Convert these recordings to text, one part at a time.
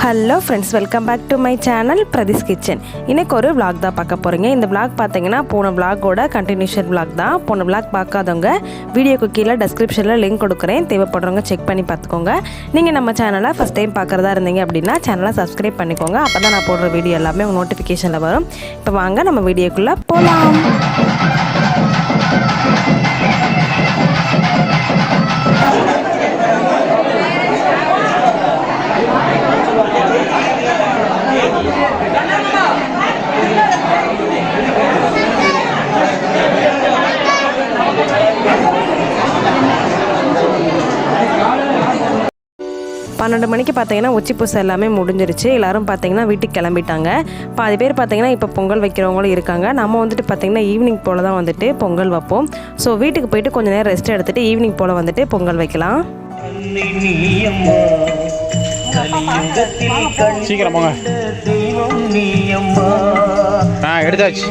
Hello friends, welcome back to my channel Prathi's kitchen. இன்றைக்கி ஒரு vlog தான் பார்க்க போகிறீங்க. இந்த விளாக் பார்த்தீங்கன்னா போன விளாகோட கண்டினியூஷன் விளாக் தான். போன விளாக் பார்க்காதவங்க வீடியோக்கு கீழே டெஸ்கிரிப்ஷனில் லிங்க் கொடுக்குறேன், தேவைப்படுறவங்க செக் பண்ணி பார்த்துக்கோங்க. நீங்கள் நம்ம சேனலை ஃபஸ்ட் டைம் பார்க்குறதா இருந்தீங்க அப்படின்னா சேனலை சப்ஸ்கிரைப் பண்ணிக்கோங்க. அப்போ தான் நான் போடுற வீடியோ எல்லாமே உங்கள் நோட்டிஃபிகேஷனில் வரும். இப்போ வாங்க நம்ம வீடியோக்குள்ளே போகலாம். 12 மணிக்கு பார்த்தீங்கன்னா உச்சி பூசை எல்லாமே முடிஞ்சிருச்சு. எல்லோரும் பார்த்தீங்கன்னா வீட்டுக்கு கிளம்பிட்டாங்க. பாதி பேர் பார்த்தீங்கன்னா இப்போ பொங்கல் வைக்கிறவங்களும் இருக்காங்க. நம்ம வந்துட்டு பார்த்தீங்கன்னா ஈவினிங் போல் தான் வந்துட்டு பொங்கல் வைப்போம். ஸோ வீட்டுக்கு போயிட்டு கொஞ்சம் நேரம் ரெஸ்ட் எடுத்துகிட்டு ஈவினிங் போல் வந்துட்டு பொங்கல் வைக்கலாம். சீக்கிரம் போங்க. எடுத்தாச்சு.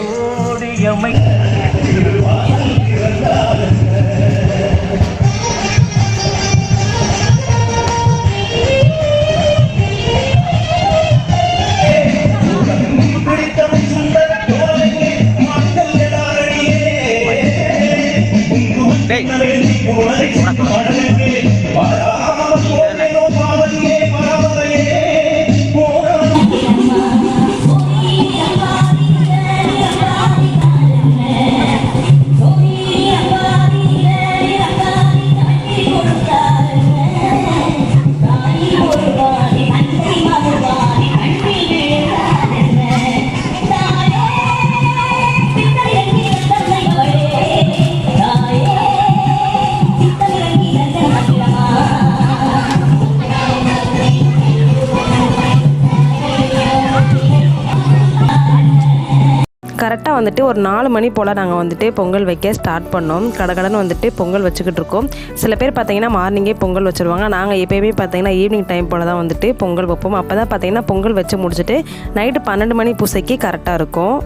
கரெக்டாக வந்துட்டு ஒரு 4 மணி போல் நாங்கள் வந்துட்டு பொங்கல் வைக்க ஸ்டார்ட் பண்ணோம். கடகடன்னு வந்துட்டு பொங்கல் வச்சுக்கிட்டு இருக்கோம். சில பேர் பார்த்தீங்கன்னா மார்னிங்கே பொங்கல் வச்சுருவாங்க. நாங்கள் எப்போயுமே பார்த்தீங்கன்னா ஈவினிங் டைம் போல் தான் வந்துட்டு பொங்கல் வைப்போம். அப்போ தான் பார்த்தீங்கன்னா பொங்கல் வச்சு முடிச்சுட்டு நைட்டு 12 மணி பூசைக்கு கரெக்டாக இருக்கும்.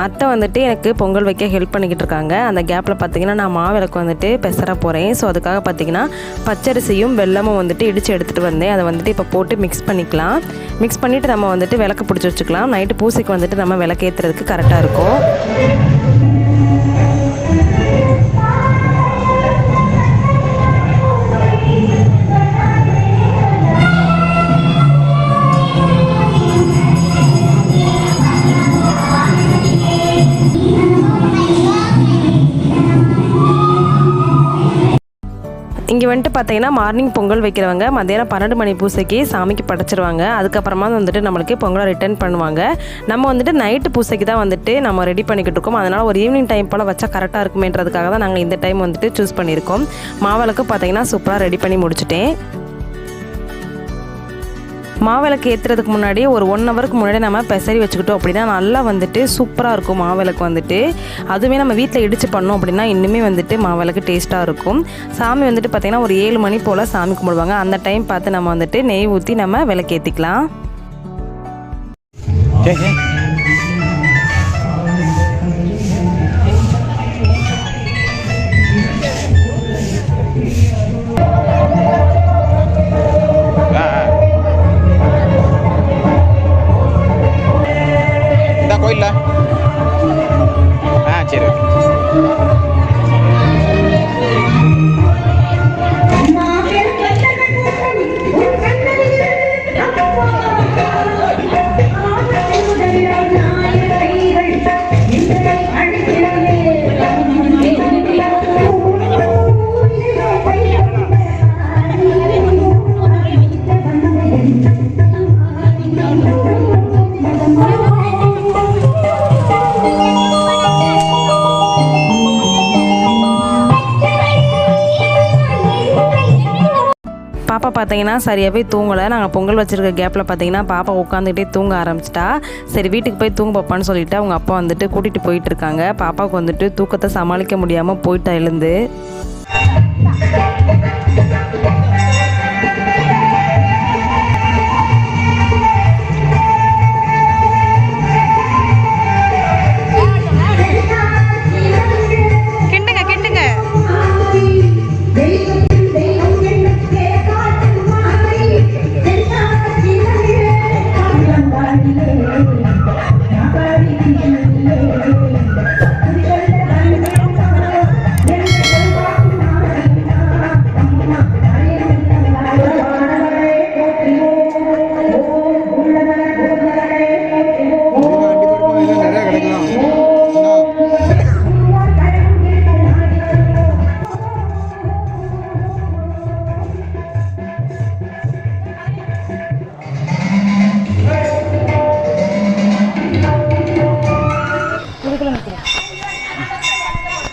அத்தை வந்துட்டு எனக்கு பொங்கல் வைக்க ஹெல்ப் பண்ணிக்கிட்டு இருக்காங்க. அந்த கேப்பில் பார்த்தீங்கன்னா நான் மாவிளக்கு வந்துட்டு பெசர போகிறேன். ஸோ அதுக்காக பார்த்தீங்கன்னா பச்சரிசியும் வெல்லமும் வந்துட்டு இடித்து எடுத்துகிட்டு வந்தேன். அதை வந்துட்டு இப்போ போட்டு மிக்ஸ் பண்ணிக்கலாம். மிக்ஸ் பண்ணிவிட்டு நம்ம வந்துட்டு விளக்கு பிடிச்சி வச்சுக்கலாம். நைட்டு பூசைக்கு வந்துட்டு நம்ம விளக்கு ஏற்றுறதுக்கு கரெக்டாக இருக்கும். இங்கே வந்துட்டு பார்த்தீங்கன்னா மார்னிங் பொங்கல் வைக்கிறவங்க மத்தியானம் 12 மணி பூசைக்கு சாமிக்கு படைச்சிருவாங்க. அதுக்கப்புறமா வந்துட்டு நம்மளுக்கு பொங்கலை ரிட்டர்ன் பண்ணுவாங்க. நம்ம வந்துட்டு நைட்டு பூசைக்கு தான் வந்துட்டு நம்ம ரெடி பண்ணிக்கிட்டு இருக்கோம். அதனால் ஒரு ஈவினிங் டைம் போல் வச்சா கரெக்டாக இருக்குமேன்றதுக்காக தான் நாங்கள் இந்த டைம் வந்துட்டு சூஸ் பண்ணியிருக்கோம். மாவிளக்கு பார்த்தீங்கன்னா சூப்பராக ரெடி பண்ணி முடிச்சிட்டேன். மாவிளக்கு ஏற்றுறதுக்கு முன்னாடி ஒரு 1 ஹவருக்கு முன்னாடி நம்ம பெசரி வச்சுக்கிட்டோம் அப்படின்னா நல்லா வந்துட்டு சூப்பராக இருக்கும் மாவிளக்கு வந்துட்டு. அதுவே நம்ம வீட்டில் இடித்து பண்ணோம் அப்படின்னா இன்னுமே வந்துட்டு மாவிளக்கு டேஸ்ட்டாக இருக்கும். சாமி வந்துட்டு பார்த்திங்கன்னா ஒரு 7 மணி போல் சாமி கும்பிடுவாங்க. அந்த டைம் பார்த்து நம்ம வந்துட்டு நெய் ஊற்றி நம்ம விளக்கு ஏற்றிக்கலாம். பாப்பா பார்த்தீங்கன்னா சரியாகவே தூங்கலை. நாங்கள் பொங்கல் வச்சுருக்க கேப்பில் பார்த்தீங்கன்னா பாப்பா உட்காந்துக்கிட்டே தூங்க ஆரம்பிச்சிட்டா. சரி வீட்டுக்கு போய் தூங்க பாப்பான்னு சொல்லிவிட்டு அவங்க அப்பா வந்துட்டு கூட்டிகிட்டு போயிட்டுருக்காங்க. பாப்பாவுக்கு வந்துட்டு தூக்கத்தை சமாளிக்க முடியாமல் போயிட்டா எழுந்து.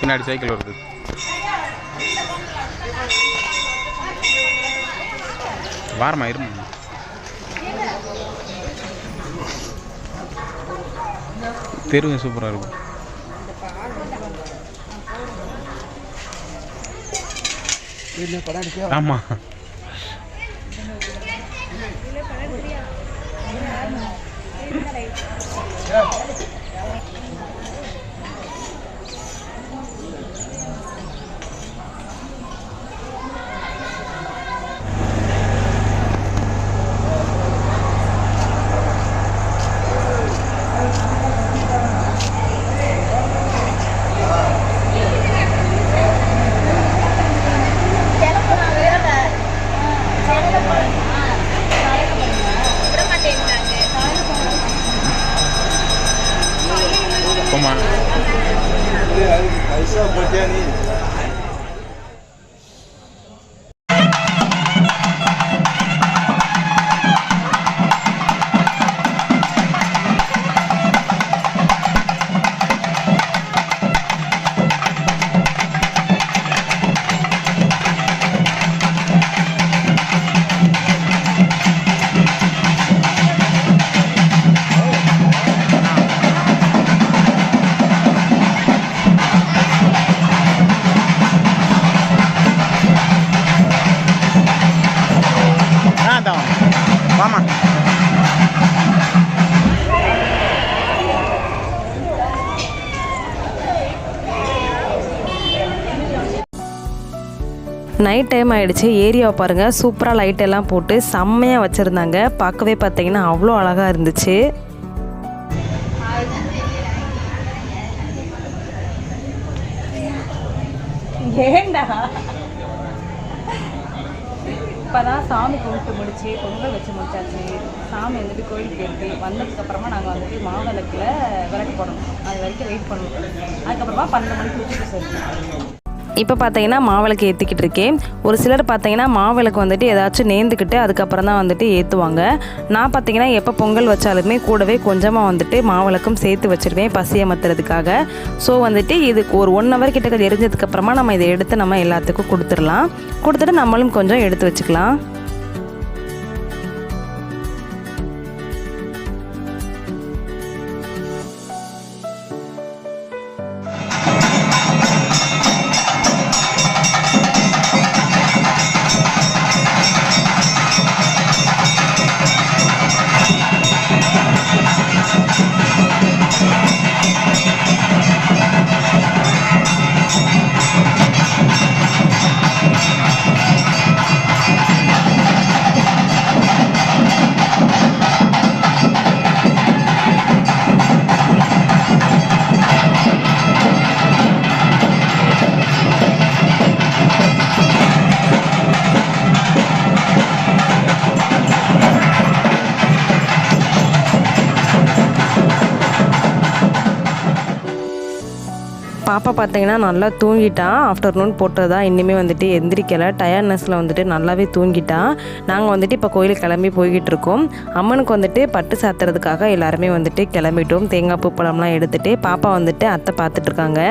பின்னாடி சைக்கிள் வருது. வாரமா இருமா. தெருவு சூப்பராக இருக்கும். ஆமாம் ऐसा बचा नहीं. Mama. நைட் டைம் ஆகிடுச்சு. ஏரியாவை பாருங்கள், சூப்பராக லைட் எல்லாம் போட்டு செம்மையாக வச்சுருந்தாங்க. பார்க்கவே பார்த்தீங்கன்னா அவ்வளோ அழகாக இருந்துச்சு. ஏண்டா இப்போ தான் சாமி கும்பிட்டு முடிச்சு பொங்கல் வச்சு முடிச்சாச்சு. சாமி வந்துட்டு கோயிலுக்கு போயிருக்கு. வந்ததுக்கப்புறமா நாங்கள் வந்துட்டு மாவிளக்கில் விளக்கு போடணும். அது வரைக்கும் வெயிட் பண்ணணும். அதுக்கப்புறமா 12 மணிக்கு ஊற்றி சரி. இப்போ பார்த்தீங்கன்னா மாவிளக்கு ஏற்றிக்கிட்டு இருக்கேன். ஒரு சிலர் பார்த்தீங்கன்னா மாவிளக்கு வந்துட்டு ஏதாச்சும் நேர்ந்துக்கிட்டு அதுக்கப்புறம் தான் வந்துட்டு ஏற்றுவாங்க. நான் பார்த்தீங்கன்னா எப்போ பொங்கல் வச்சாலுமே கூடவே கொஞ்சமாக வந்துட்டு மாவிளக்கும் சேர்த்து வச்சுருவேன் பசியை மற்றுறதுக்காக. ஸோ வந்துட்டு இது ஒரு 1 hour கிட்ட எரிஞ்சதுக்கப்புறமா நம்ம இதை எடுத்து நம்ம எல்லாத்துக்கும் கொடுத்துடலாம். கொடுத்துட்டு நம்மளும் கொஞ்சம் எடுத்து வச்சுக்கலாம். பாப்பா பார்த்தீங்கன்னா நல்லா தூங்கிட்டான். ஆஃப்டர்நூன் போட்டதா இன்னுமே வந்துட்டு எந்திரிக்கலை. டயர்ட்னஸில் வந்துட்டு நல்லாவே தூங்கிட்டான். நாங்கள் வந்துட்டு இப்போ கோயிலுக்கு கிளம்பி போய்கிட்டு இருக்கோம். அம்மனுக்கு வந்துட்டு பட்டு சாத்துறதுக்காக எல்லாருமே வந்துட்டு கிளம்பிட்டோம். தேங்காய் பூ பழம்லாம் எடுத்துகிட்டு பாப்பா வந்துட்டு அத்தை பார்த்துட்ருக்காங்க.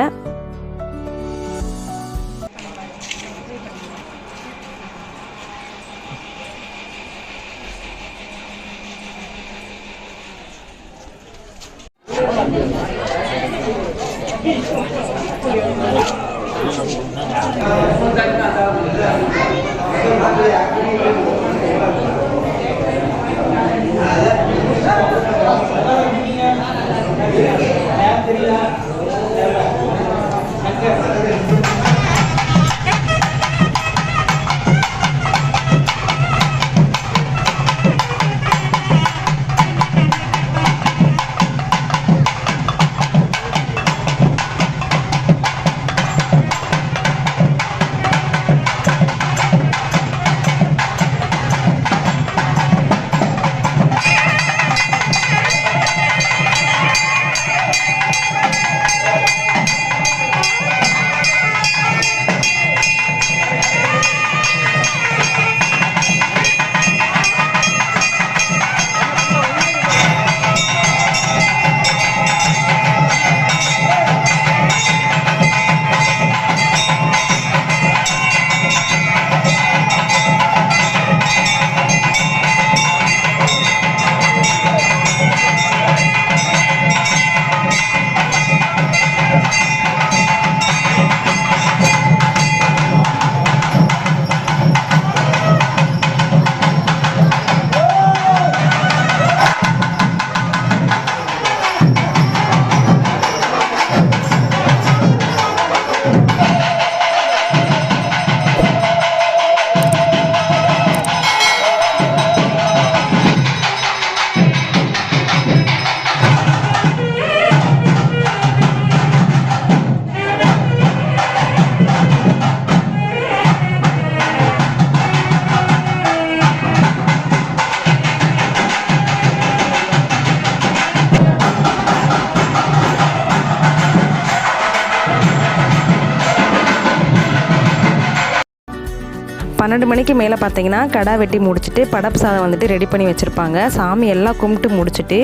12 மணிக்கு மேலே பார்த்தீங்கன்னா கடா வெட்டி முடிச்சுட்டு படப்பு சாதம் வந்துட்டு ரெடி பண்ணி வச்சுருப்பாங்க. சாமி எல்லாம் கும்பிட்டு முடிச்சுட்டு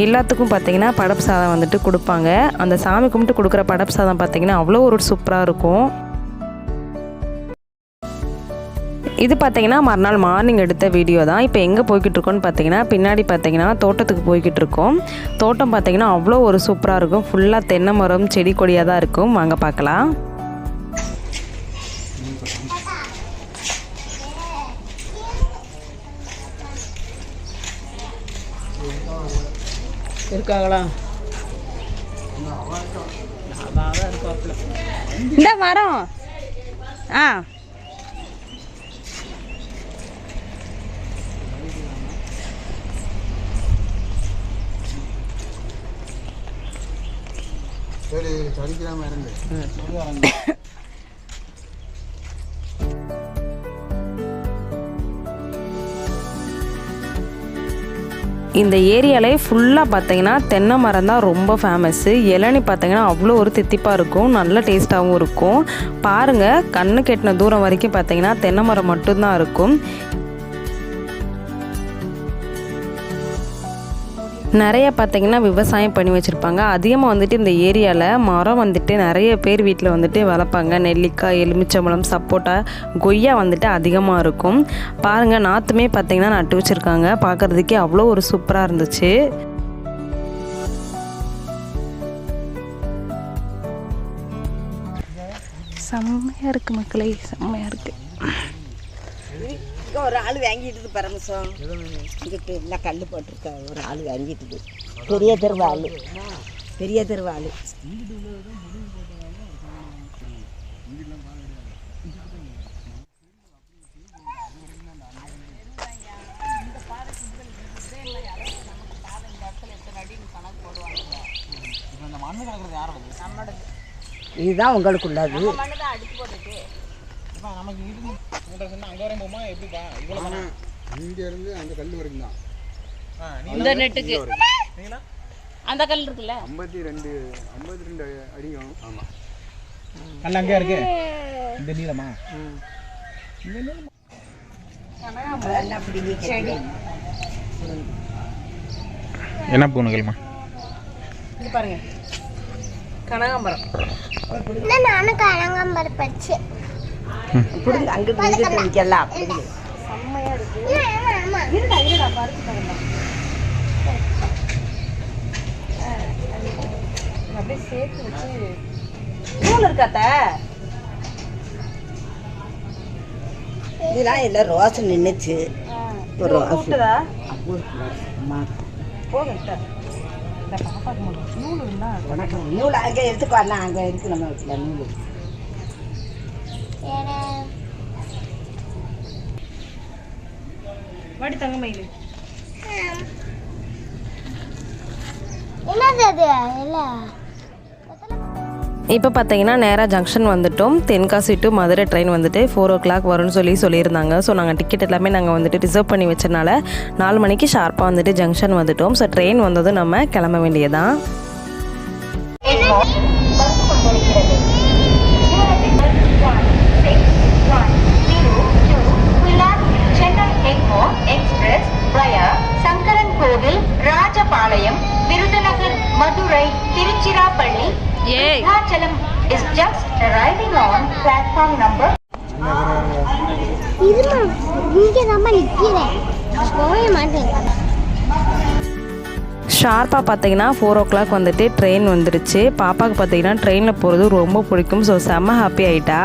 எல்லாத்துக்கும் பார்த்தீங்கன்னா படப்பு சாதம் வந்துட்டு கொடுப்பாங்க. அந்த சாமி கும்பிட்டு கொடுக்குற படப்பு சாதம் பார்த்தீங்கன்னா அவ்வளோ ஒரு சூப்பராக இருக்கும். இது பார்த்தீங்கன்னா மறுநாள் மார்னிங் எடுத்த வீடியோ தான். இப்போ எங்கே போய்கிட்டு இருக்கோன்னு பார்த்தீங்கன்னா பின்னாடி பார்த்தீங்கன்னா தோட்டத்துக்கு போய்கிட்டு இருக்கோம். தோட்டம் பார்த்தீங்கன்னா அவ்வளோ ஒரு சூப்பராக இருக்கும். ஃபுல்லாக தென்னை மரம் செடி கொடியாக தான் இருக்கும். வாங்க பார்க்கலாம். இருக்காங்களா? இந்த மரம் சரி சரிக்கிறாம இருந்து இந்த ஏரியாலே ஃபுல்லாக பார்த்தீங்கன்னா தென்னை மரம் தான் ரொம்ப ஃபேமஸ்ஸு. இளநி பார்த்தீங்கன்னா அவ்வளோ ஒரு தித்திப்பாக இருக்கும், நல்ல டேஸ்ட்டாகவும் இருக்கும். பாருங்கள், கண்ணு கெட்டின தூரம் வரைக்கும் பார்த்தீங்கன்னா தென்னை மரம் மட்டும்தான் இருக்கும். நிறைய பார்த்தீங்கன்னா விவசாயம் பண்ணி வச்சுருப்பாங்க. அதிகமாக வந்துட்டு இந்த ஏரியாவில் மரம் வந்துட்டு நிறைய பேர் வீட்டில் வந்துட்டு வளர்ப்பாங்க. நெல்லிக்காய், எலுமிச்சம்பழம், சப்போட்டா, கொய்யா வந்துட்டு அதிகமாக இருக்கும். பாருங்கள், நாற்றுமே பார்த்தீங்கன்னா நட்டு வச்சுருக்காங்க. பார்க்குறதுக்கே அவ்வளோ ஒரு சூப்பராக இருந்துச்சு. செம்மையாக இருக்குது மக்களே, செம்மையாக இருக்குது. ஒரு ஆள் வாங்கிட்டு பரமசம் இங்கிட்டு எல்லாம் கல் போட்டிருக்க ஒரு ஆள் வாங்கிட்டு பெரிய தெருவாள் பெரிய தெருவாள் இதுதான் உங்களுக்குள்ளது. இங்க இருந்து அந்த கல் வரைக்கும் தான். இந்த நெட்டுக்கு அந்த கல் இருக்குல்ல 52 அடிக்கும். ஆமா, கல் அங்கே இருக்கு. இந்த நீளமா என்ன பூனுகள்மா? இது பாருங்க, கனகாம்பரம். நானும் கனகாம்பரம் பறிச்சு புடுங்க, அங்கிட்டு நிற்கலாம். செம்மையா இருக்கு. இருடா பறிச்சு பாருங்க. அப்படியே சேர்த்து வச்சு நூல் இருக்காத்த இதெல்லாம் இல்லை ரோஸ் நின்றுச்சு ஒரு ரோஸ் கூட்டுதா அம்மா போதும் இந்த பாப்பாக்கு மட்டும் நூல் இருந்தா உனக்கு நூல் அங்கே எடுத்துக்கோ அண்ணா அங்கே இருக்கு நம்ம வீட்டில் நூல் வாடி தங்க மயில் என்னது அது இல்லை இப்போ பார்த்தீங்கன்னா நேராக ஜங்ஷன் வந்துட்டோம். தென்காசி டு மதுரை ட்ரெயின் வந்துட்டு 4 o'clock வரும்னு சொல்லியிருந்தாங்க. ஸோ நாங்கள் டிக்கெட் எல்லாமே நாங்கள் வந்துட்டு ரிசர்வ் பண்ணி வச்சனால 4 மணிக்கு ஷார்ப்பாக வந்துட்டு ஜங்ஷன் வந்துட்டோம். ஸோ ட்ரெயின் வந்ததும் நம்ம கிளம்ப வேண்டியதான். கோவில், Rajapalayam, Virudhunagar, Madurai, Tiruchirappalli, Virudhachalam is just arriving on platform number. இதுமா இங்கே தான் நிற்கிறேன் போக மாட்டேன். ஷார்ப்பாக பார்த்தீங்கன்னா 4 o'clock வந்துட்டு ட்ரெயின் வந்துருச்சு. பாப்பாவுக்கு பார்த்தீங்கன்னா ட்ரெயினில் போகிறது ரொம்ப பிடிக்கும். ஸோ செம்ம ஹாப்பி ஆகிட்டா.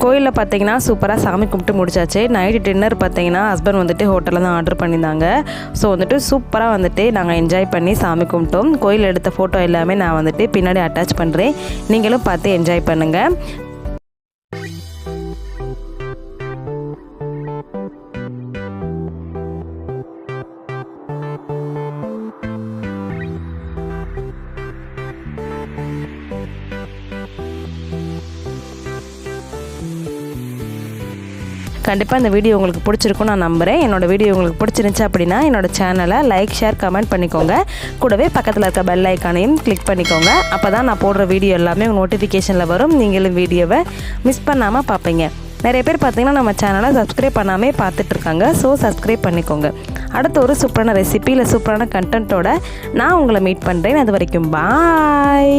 கோயிலில் பார்த்தீங்கன்னா சூப்பராக சாமி கும்பிட்டு முடிச்சாச்சு. நைட்டு டின்னர் பார்த்தீங்கன்னா ஹஸ்பண்ட் வந்துட்டு ஹோட்டலில் தான் ஆர்டர் பண்ணியிருந்தாங்க. ஸோ வந்துட்டு சூப்பராக வந்துட்டு நாங்கள் என்ஜாய் பண்ணி சாமி கும்பிட்டோம். கோயில் எடுத்த ஃபோட்டோ எல்லாமே நான் வந்துட்டு பின்னாடி அட்டாச் பண்ணுறேன். நீங்களும் பார்த்து என்ஜாய் பண்ணுங்கள். கண்டிப்பாக இந்த வீடியோ உங்களுக்கு பிடிச்சிருக்கும் நான் நம்புகிறேன். என்னோடய வீடியோ உங்களுக்கு பிடிச்சிருந்துச்சு அப்படின்னா என்னோட சேனலை லைக் ஷேர் கமெண்ட் பண்ணிக்கோங்க. கூடவே பக்கத்தில் இருக்க பெல் ஐக்கானையும் கிளிக் பண்ணிக்கோங்க. அப்போ தான் நான் போடுற வீடியோ எல்லாமே உங்கள் நோட்டிஃபிகேஷனில் வரும். நீங்களும் வீடியோவை மிஸ் பண்ணாமல் பார்ப்பீங்க. நிறைய பேர் பார்த்தீங்கன்னா நம்ம சேனலை சப்ஸ்கிரைப் பண்ணாமே பார்த்துட்ருக்காங்க. ஸோ சப்ஸ்கிரைப் பண்ணிக்கோங்க. அடுத்த ஒரு சூப்பரான ரெசிபி இல்லை சூப்பரான கண்டென்ட்டோட நான் உங்களை மீட் பண்ணுறேன். அது வரைக்கும் பாய்.